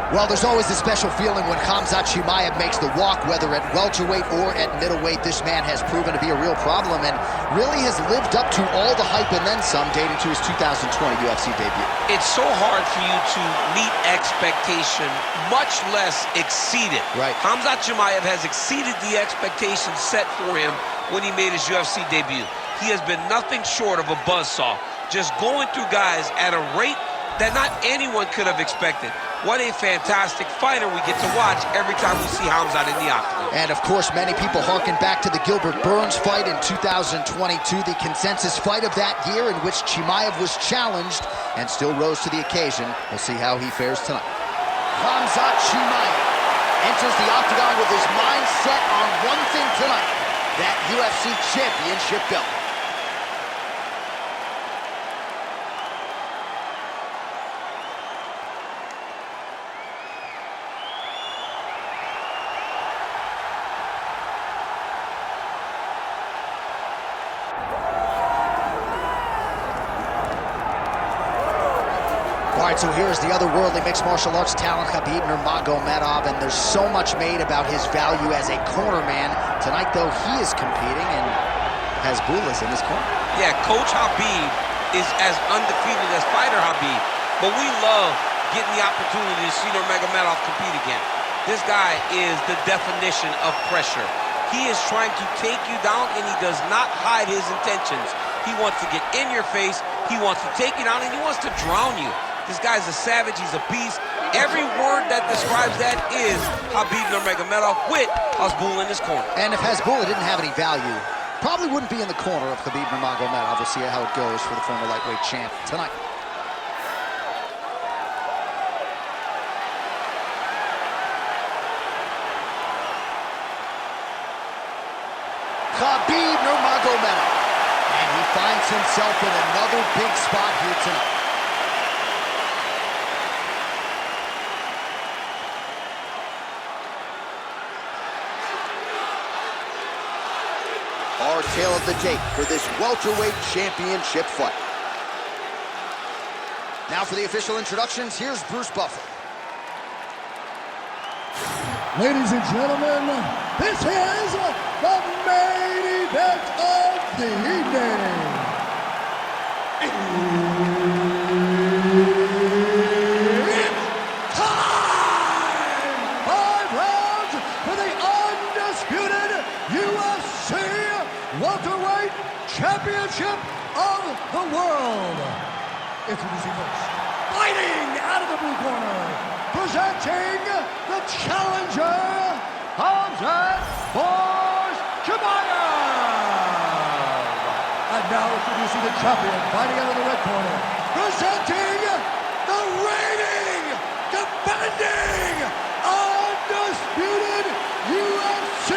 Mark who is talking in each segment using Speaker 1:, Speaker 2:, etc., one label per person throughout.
Speaker 1: Well, there's always a special feeling when Khamzat Chimaev makes the walk, whether at welterweight or at middleweight. This man has proven to be a real problem and really has lived up to all the hype and then some, dating to his 2020 UFC debut.
Speaker 2: It's so hard for you to meet expectation, much less exceed it.
Speaker 1: Right.
Speaker 2: Khamzat Chimaev has exceeded the expectations set for him when he made his UFC debut. He has been nothing short of a buzzsaw, just going through guys at a rate that not anyone could have expected. What a fantastic fighter we get to watch every time we see Khamzat in the octagon.
Speaker 1: And of course, many people harken back to the Gilbert Burns fight in 2022, the consensus fight of that year in which Chimaev was challenged and still rose to the occasion. We'll see how he fares tonight. Khamzat Chimaev enters the octagon with his mind set on one thing tonight, that UFC championship belt. All right, so here's the otherworldly mixed martial arts talent, Khabib Nurmagomedov, and there's so much made about his value as a cornerman. Tonight, though, he is competing and has Bulas in his corner.
Speaker 2: Yeah, Coach Khabib is as undefeated as fighter Khabib, but we love getting the opportunity to see Nurmagomedov compete again. This guy is the definition of pressure. He is trying to take you down, and he does not hide his intentions. He wants to get in your face, he wants to take you down, and he wants to drown you. This guy's a savage, he's a beast. Every word that describes that is Khabib Nurmagomedov with Hasbulla in his corner.
Speaker 1: And if Hasbulla didn't have any value, probably wouldn't be in the corner of Khabib Nurmagomedov. We'll see how it goes for the former lightweight champ tonight. Khabib Nurmagomedov. And he finds himself in another big spot here tonight. Our tale of the tape for this welterweight championship fight. Now for the official introductions, here's Bruce Buffer.
Speaker 3: Ladies and gentlemen, this is the main event of the evening. It's time! 5 rounds for the undisputed UFC welterweight championship of the world. Introducing first, fighting out of the blue corner, presenting the challenger, Khamzat Chimaev. And now introducing the champion, fighting out of the red corner, presenting the reigning, defending, undisputed UFC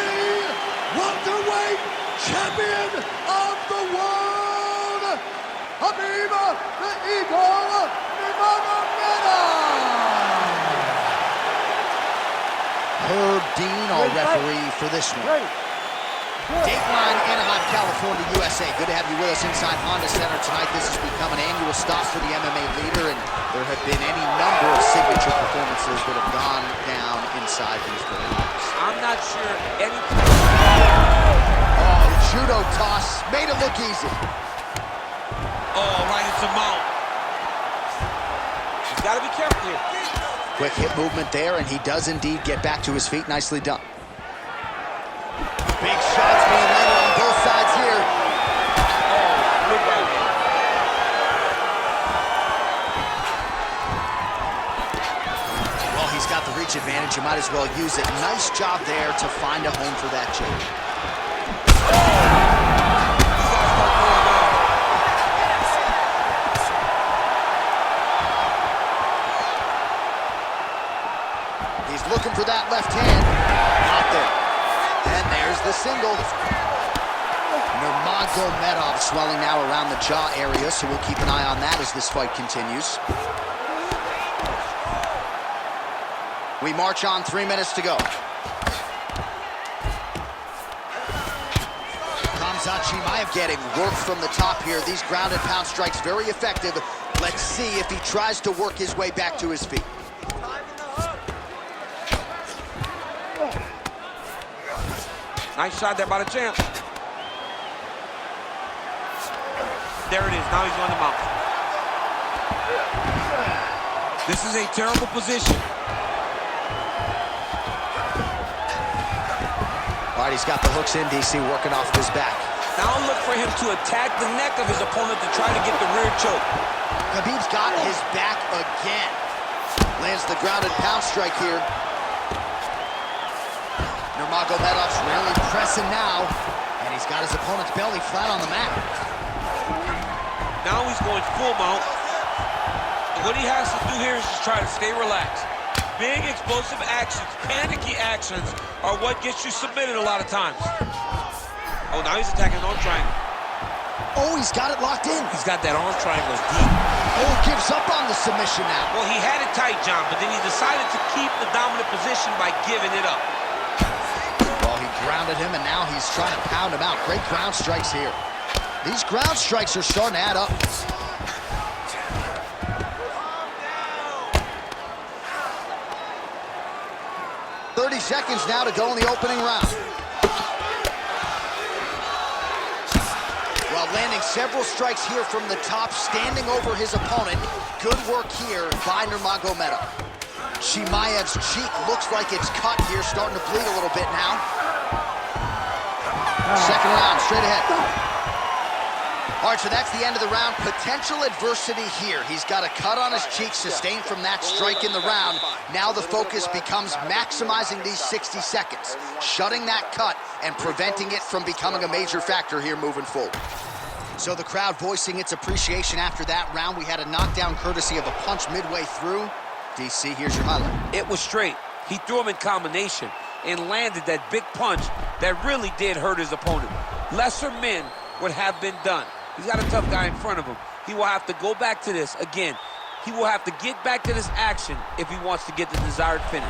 Speaker 3: welterweight champion of the world, Khabib the Eagle Nurmagomedov.
Speaker 1: Herb Dean, our referee for this one. Dateline, Anaheim, California, USA. Good to have you with us inside Honda Center tonight. This has become an annual stop for the MMA leader, and there have been any number of signature performances that have gone down inside these buildings.
Speaker 2: I'm not sure any...
Speaker 1: Oh, the judo toss made it look easy.
Speaker 2: Oh, right into mount. He's got to be careful here.
Speaker 1: Quick hip movement there, and he does indeed get back to his feet. Nicely done. Big shots being landed on both sides here.
Speaker 2: Oh, good right hand.
Speaker 1: Well, he's got the reach advantage. You might as well use it. Nice job there to find a home for that jab. He's looking for that left hand. Not there. And there's the single. Nurmagomedov swelling now around the jaw area, so we'll keep an eye on that as this fight continues. We march on, 3 minutes to go. Khamzat Chimaev getting work from the top here. These ground and pound strikes very effective. Let's see if he tries to work his way back to his feet.
Speaker 2: Nice shot there by the champ. There it is. Now he's on the mount. This is a terrible position.
Speaker 1: All right, he's got the hooks in, DC, working off his back.
Speaker 2: Now look for him to attack the neck of his opponent to try to get the rear choke.
Speaker 1: Khabib's got his back again. Lands the grounded pound strike here. Nurmagomedov's really pressing now, and he's got his opponent's belly flat on the mat.
Speaker 2: Now he's going full mount. What he has to do here is just try to stay relaxed. Big explosive actions, panicky actions are what gets you submitted a lot of times. Oh, now he's attacking an arm triangle.
Speaker 1: Oh, he's got it locked in.
Speaker 2: He's got that arm triangle deep.
Speaker 1: Oh, gives up on the submission now.
Speaker 2: Well, he had it tight, John, but then he decided to keep the dominant position by giving it up.
Speaker 1: Well, he grounded him, and now he's trying to pound him out. Great ground strikes here. These ground strikes are starting to add up. 30 seconds now to go in the opening round. Well, landing several strikes here from the top, standing over his opponent. Good work here by Nurmagomedov. Chimaev's cheek looks like it's cut here, starting to bleed a little bit now. Second round, straight ahead. All right, so that's the end of the round. Potential adversity here. He's got a cut on his cheek sustained from that strike in the round. Now the focus becomes maximizing these 60 seconds, shutting that cut and preventing it from becoming a major factor here moving forward. So the crowd voicing its appreciation after that round. We had a knockdown courtesy of a punch midway through. DC, here's your highlight.
Speaker 2: It was straight. He threw him in combination and landed that big punch that really did hurt his opponent. Lesser men would have been done. He's got a tough guy in front of him. He will have to go back to this. Again, he will have to get back to this action if he wants to get the desired finish.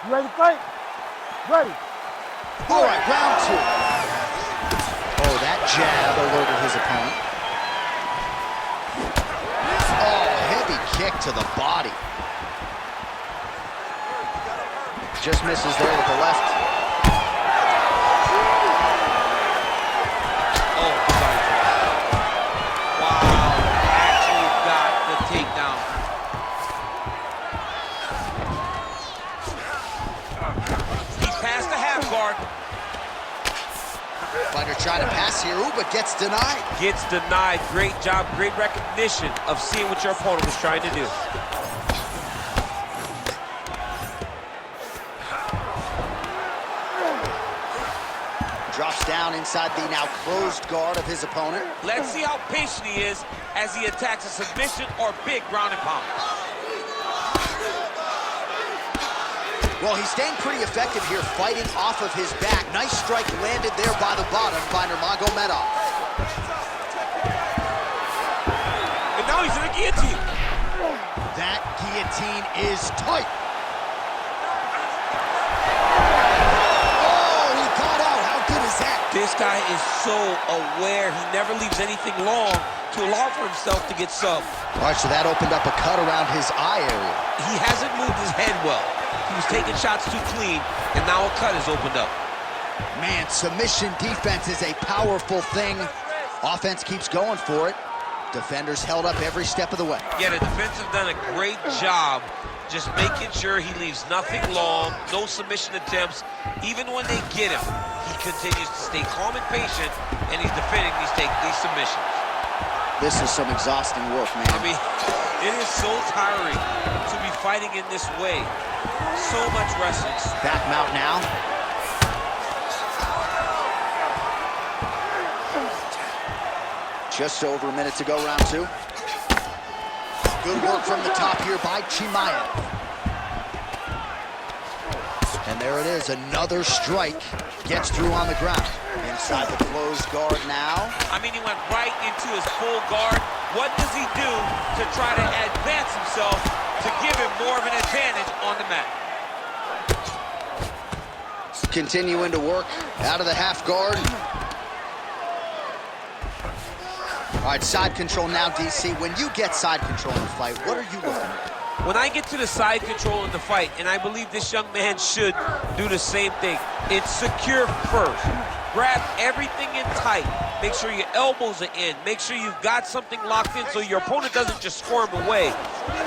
Speaker 4: You ready to fight? Ready.
Speaker 1: All right, round two. Oh, that jab alerted his opponent. Oh, heavy kick to the body. Just misses there with the left.
Speaker 2: Oh, sorry. Wow, actually got the takedown. He passed the half guard.
Speaker 1: Fighter trying to pass here, ooh, but gets denied.
Speaker 2: Gets denied. Great job, great recognition of seeing what your opponent was trying to do.
Speaker 1: Drops down inside the now closed guard of his opponent.
Speaker 2: Let's see how patient he is as he attacks a submission or big ground and pound.
Speaker 1: Well, he's staying pretty effective here, fighting off of his back. Nice strike landed there by the bottom by Nurmagomedov.
Speaker 2: And now he's in a guillotine.
Speaker 1: That guillotine is tight.
Speaker 2: This guy is so aware. He never leaves anything long to allow for himself to get subbed.
Speaker 1: All right, so that opened up a cut around his eye area.
Speaker 2: He hasn't moved his head well. He was taking shots too clean, and now a cut has opened up.
Speaker 1: Man, submission defense is a powerful thing. Offense keeps going for it. Defenders held up every step of the way.
Speaker 2: Yeah, the defense have done a great job just making sure he leaves nothing long, no submission attempts. Even when they get him, he continues to stay calm and patient, and he's defending these submissions.
Speaker 1: This is some exhausting work, man.
Speaker 2: I mean, it is so tiring to be fighting in this way. So much wrestling.
Speaker 1: Back mount now. Just over a minute to go, round two. Good work from the top here by Chimaev. And there it is, another strike. Gets through on the ground. Inside the closed guard now.
Speaker 2: I mean, he went right into his full guard. What does he do to try to advance himself to give him more of an advantage on the mat?
Speaker 1: Continuing to work out of the half guard. All right, side control now, DC. When you get side control in a fight, what are you looking at?
Speaker 2: When I get to the side control in the fight, and I believe this young man should do the same thing, it's secure first. Grab everything in tight. Make sure your elbows are in. Make sure you've got something locked in so your opponent doesn't just squirm away.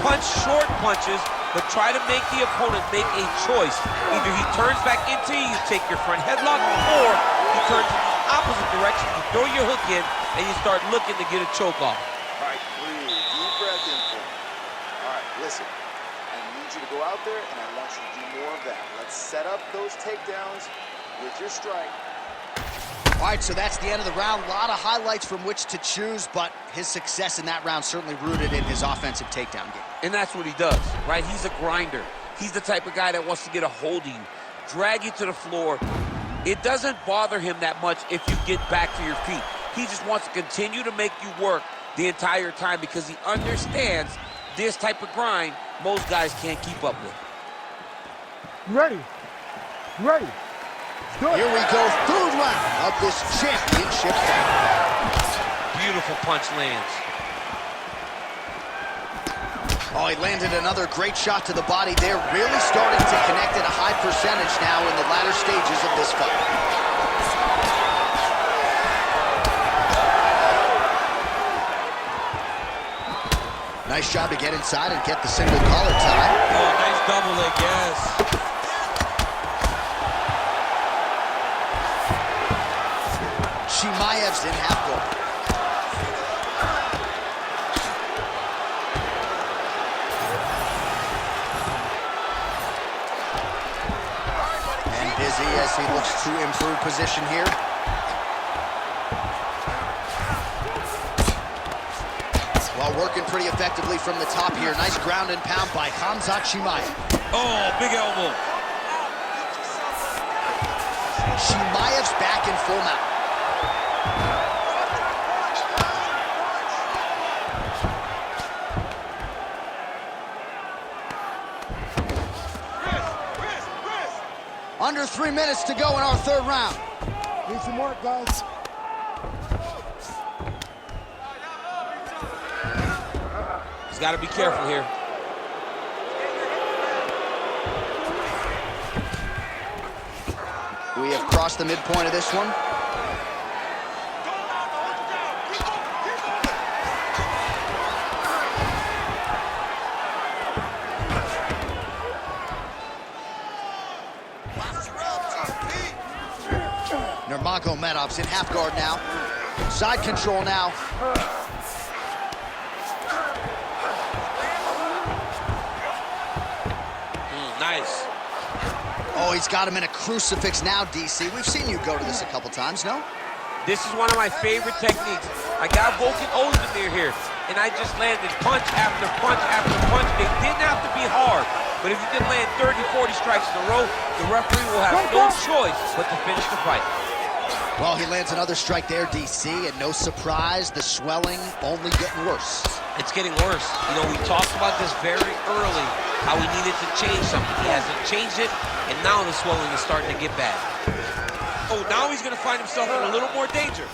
Speaker 2: Punch short punches, but try to make the opponent make a choice. Either he turns back into you, you take your front headlock, or he turns in the opposite direction, you throw your hook in, and you start looking to get a choke off.
Speaker 5: All right, breathe. Deep breath in for me. All right, listen. I need you to go out there, and I want you to do more of that. Let's set up those takedowns with your strike.
Speaker 1: All right, so that's the end of the round. A lot of highlights from which to choose, but his success in that round certainly rooted in his offensive takedown game.
Speaker 2: And that's what he does, right? He's a grinder. He's the type of guy that wants to get a hold of you, drag you to the floor. It doesn't bother him that much if you get back to your feet. He just wants to continue to make you work the entire time because he understands this type of grind most guys can't keep up with.
Speaker 4: Ready? Ready?
Speaker 1: Here we go, third round of this championship fight.
Speaker 2: Beautiful punch lands.
Speaker 1: Oh, he landed another great shot to the body there, really starting to connect at a high percentage now in the latter stages of this fight. Nice job to get inside and get the single collar tie.
Speaker 2: Oh, nice double leg, yes.
Speaker 1: Chimaev's in half guard. And busy as he looks to improve position here. Well, working pretty effectively from the top here. Nice ground and pound by Khamzat Chimaev.
Speaker 2: Oh, big elbow.
Speaker 1: Chimaev's back in full mount. Under 3 minutes to go in our third round.
Speaker 4: Need some work, guys.
Speaker 2: He's got to be careful here.
Speaker 1: We have crossed the midpoint of this one. Nurmagomedov's in half guard now. Side control now.
Speaker 2: Nice.
Speaker 1: Oh, he's got him in a crucifix now, DC. We've seen you go to this a couple times, no?
Speaker 2: This is one of my favorite techniques. I got Volkan Ozdemir here, and I just landed punch after punch after punch. They didn't have to be hard, but if you can land 30, 40 strikes in a row, the referee will have no choice but to finish the fight.
Speaker 1: Well, he lands another strike there, DC, and no surprise, the swelling only getting worse.
Speaker 2: It's getting worse. You know, we talked about this very early, how he needed to change something. He hasn't changed it, and now the swelling is starting to get bad. Oh, now he's going to find himself in a little more danger.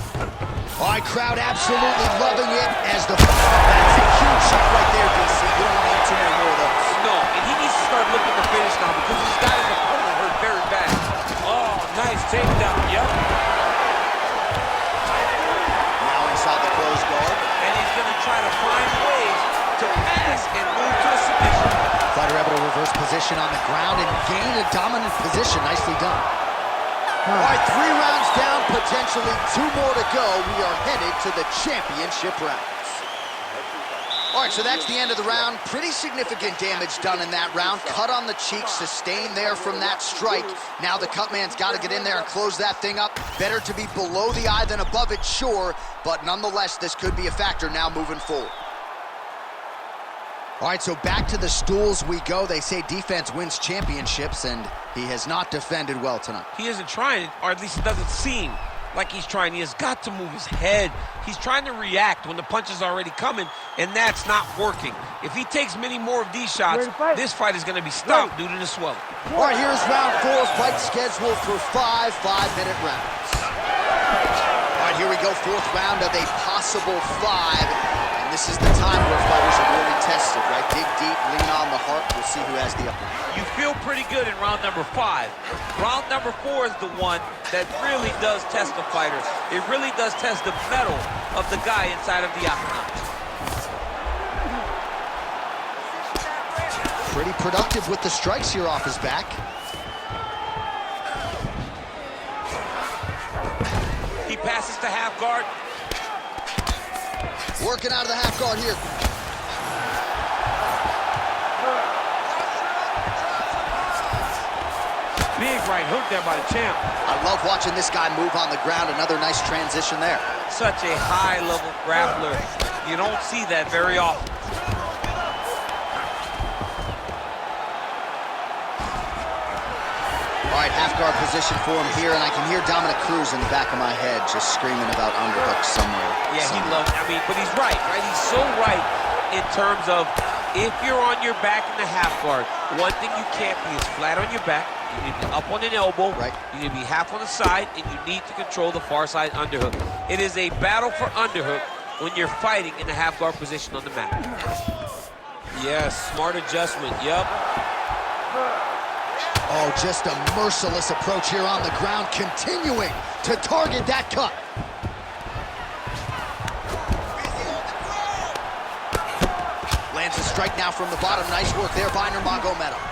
Speaker 1: All right, crowd absolutely loving it as the... That's a huge shot right there, DC. You don't want to have too many more of those.
Speaker 2: No, and he needs to start looking to finish now because he's got his opponent hurt very bad. Oh, nice takedown. Yep.
Speaker 1: Now inside the closed guard.
Speaker 2: And he's going to try to find ways to pass and move to a submission.
Speaker 1: Fighter able to reverse position on the ground and gain a dominant position. Nicely done. All right, 3 rounds down, potentially 2 more to go. We are headed to the championship rounds. All right, so that's the end of the round. Pretty significant damage done in that round. Cut on the cheek, sustained there from that strike. Now the cut man's got to get in there and close that thing up. Better to be below the eye than above it, sure, but nonetheless, this could be a factor now moving forward. All right, so back to the stools we go. They say defense wins championships, and he has not defended well tonight.
Speaker 2: He isn't trying, or at least it doesn't seem like he's trying. He has got to move his head. He's trying to react when the punch is already coming, and that's not working. If he takes many more of these shots, this fight is going to be stopped due to the swelling.
Speaker 1: All right, here's round 4. Fight scheduled for 5 5-minute rounds. All right, here we go, fourth round of a possible 5. And this is the time where fighters are really tested, right? Dig deep, lean on the heart. We'll see who has the upper hand.
Speaker 2: You feel pretty good in round number 5. Round number 4 is the one that really does test the fighter. It really does test the mettle of the guy inside of the octagon.
Speaker 1: Pretty productive with the strikes here off his back.
Speaker 2: He passes to half guard.
Speaker 1: Working out of the half guard here.
Speaker 2: Big right hook there by the champ.
Speaker 1: I love watching this guy move on the ground. Another nice transition there.
Speaker 2: Such a high-level grappler. You don't see that very often.
Speaker 1: All right, half guard position for him here, and I can hear Dominic Cruz in the back of my head just screaming about underhooks somewhere.
Speaker 2: Yeah, he loves it. I mean, but he's right? He's so right in terms of if you're on your back in the half guard, one thing you can't be is flat on your back. You need to be up on an elbow. Right. You need to be half on the side, and you need to control the far side underhook. It is a battle for underhook when you're fighting in the half guard position on the mat. Yes, smart adjustment. Yep.
Speaker 1: Oh, just a merciless approach here on the ground, continuing to target that cut. Lands a strike now from the bottom. Nice work there by Nurmagomedov.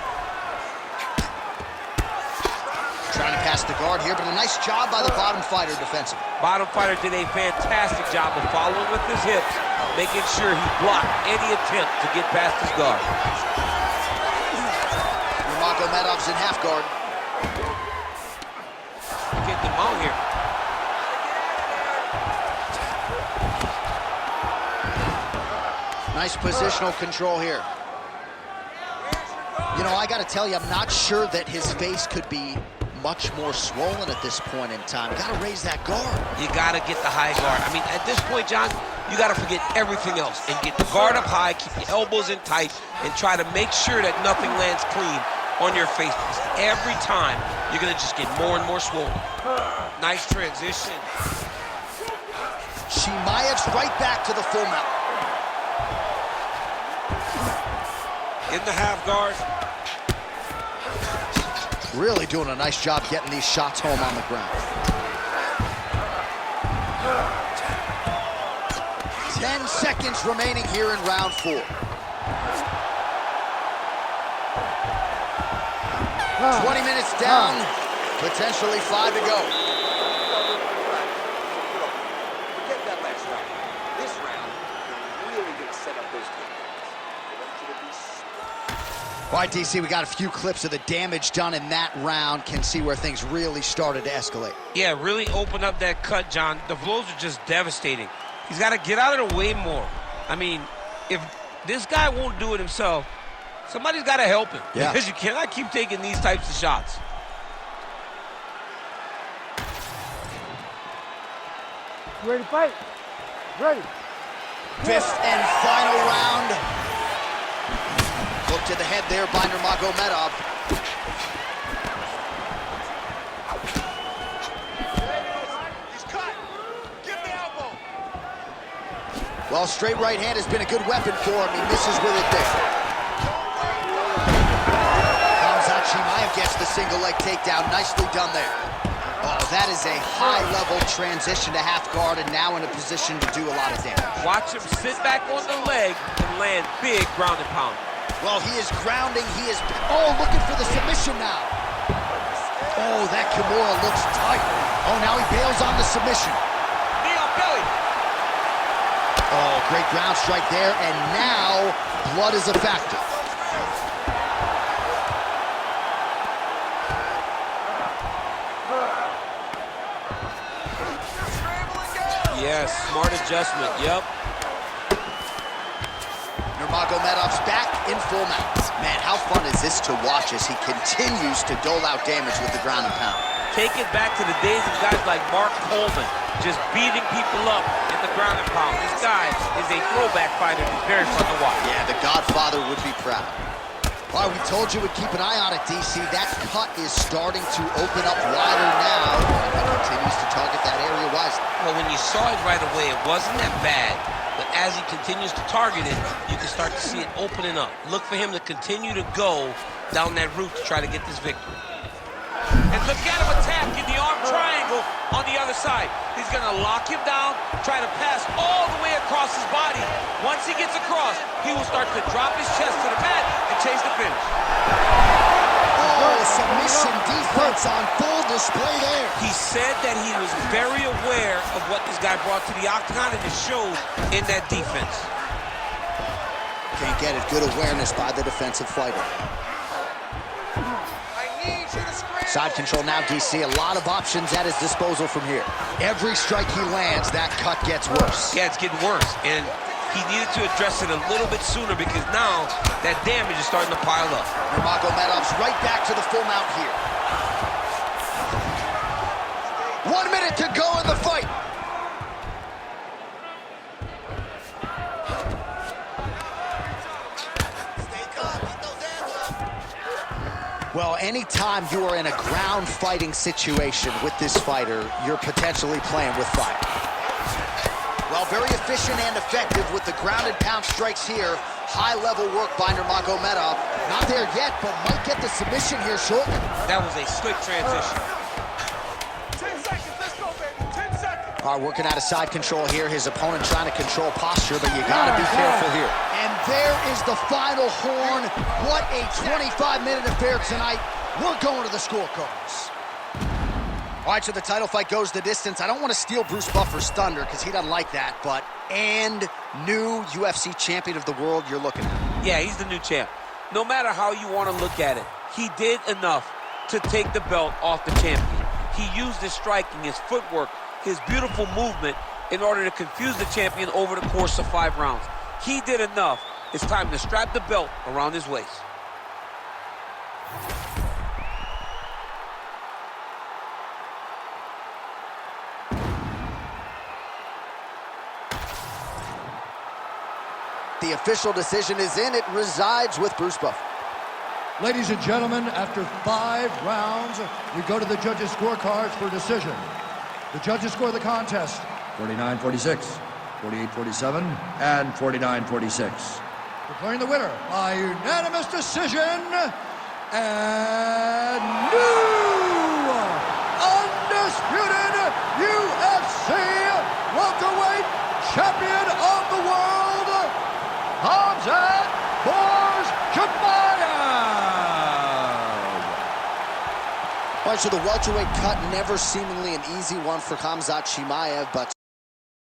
Speaker 1: Trying to pass the guard here, but a nice job by the bottom fighter defensively.
Speaker 2: Bottom fighter did a fantastic job of following with his hips, making sure he blocked any attempt to get past his guard.
Speaker 1: Nurmagomedov's in half guard.
Speaker 2: Get them out here.
Speaker 1: Nice positional control here. You know, I got to tell you, I'm not sure that his face could be much more swollen at this point in time. Got to raise that guard.
Speaker 2: You got to get the high guard. I mean, at this point, John, you got to forget everything else and get the guard up high, keep your elbows in tight, and try to make sure that nothing lands clean on your face. Because every time, you're going to just get more and more swollen. Nice transition.
Speaker 1: Chimaev's right back to the full mount.
Speaker 2: In the half guard.
Speaker 1: Really doing a nice job getting these shots home on the ground. 10 seconds remaining here in round 4. 20 minutes down, potentially 5 to go.
Speaker 5: Forget that last round. This round, you're really going to set up those takedowns.
Speaker 1: All right, DC, we got a few clips of the damage done in that round. Can see where things really started to escalate.
Speaker 2: Yeah, really open up that cut, John. The blows are just devastating. He's got to get out of the way more. I mean, if this guy won't do it himself, somebody's got to help him.
Speaker 1: Yeah.
Speaker 2: Because you cannot keep taking these types of shots.
Speaker 4: You ready to fight? Ready.
Speaker 1: Fifth and final round. Look to the head there by Nurmagomedov.
Speaker 5: He's cut. Give the elbow.
Speaker 1: Well, straight right hand has been a good weapon for him. He misses with it there. Khamzat Chimaev gets the single leg takedown. Nicely done there. Oh, that is a high-level transition to half guard, and now in a position to do a lot of damage.
Speaker 2: Watch him sit back on the leg and land big ground and pound.
Speaker 1: Well, he is grounding. He is, looking for the submission now. Oh, that Kimura looks tight. Oh, now he bails on the submission.
Speaker 2: Knee on belly.
Speaker 1: Oh, great ground strike there, and now blood is a factor.
Speaker 2: Yes, smart adjustment, yep.
Speaker 1: Nurmagomedov's back in full mount. Man, how fun is this to watch as he continues to dole out damage with the ground and pound.
Speaker 2: Take it back to the days of guys like Mark Coleman, just beating people up in the ground and pound. This guy is a throwback fighter. He's very fun to watch.
Speaker 1: Yeah, the Godfather would be proud. All right, we told you we'd keep an eye on it, DC. That cut is starting to open up wider now. And he continues to target that area wisely.
Speaker 2: Well, when you saw it right away, it wasn't that bad. But as he continues to target it, you can start to see it opening up. Look for him to continue to go down that route to try to get this victory. And look at him attacking the arm triangle on the other side. He's going to lock him down, try to pass all the way across his body. Once he gets across, he will start to drop his chest to the mat and chase the finish.
Speaker 1: Oh, submission defense on full display there.
Speaker 2: He said that he was very aware of what this guy brought to the octagon, and it showed in that defense.
Speaker 1: Can't get it. Good awareness by the defensive fighter. Side control now, DC. A lot of options at his disposal from here. Every strike he lands, that cut gets worse.
Speaker 2: Yeah, it's getting worse. And he needed to address it a little bit sooner because now that damage is starting to pile up.
Speaker 1: Nurmagomedov's right back to the full mount here. 1 minute to go in the fight. Well, anytime you are in a ground fighting situation with this fighter, you're potentially playing with fire. Well, very efficient and effective with the ground and pound strikes here. High-level work by Nurmagomedov. Not there yet, but might get the submission here shortly.
Speaker 2: That was a slick transition.
Speaker 3: 10 seconds, let's go, baby, 10 seconds.
Speaker 1: All right, working out of side control here. His opponent trying to control posture, but you gotta be careful here. And there is the final horn. What a 25-minute affair tonight. We're going to the scorecards. All right, so the title fight goes the distance. I don't want to steal Bruce Buffer's thunder because he doesn't like that, but new UFC champion of the world you're looking at.
Speaker 2: Yeah, he's the new champ. No matter how you want to look at it, he did enough to take the belt off the champion. He used his striking, his footwork, his beautiful movement in order to confuse the champion over the course of 5 rounds. He did enough. It's time to strap the belt around his waist.
Speaker 1: The official decision is in. It resides with Bruce Buffer.
Speaker 3: Ladies and gentlemen, after 5 rounds, we go to the judges' scorecards for decision. The judges score the contest 49-46, 48-47, and 49-46. Declaring the winner by unanimous decision, and new undisputed UFC welterweight champion of the world, Khamzat Chimaev.
Speaker 1: All right, so the welterweight cut, never seemingly an easy one for Khamzat Chimaev, but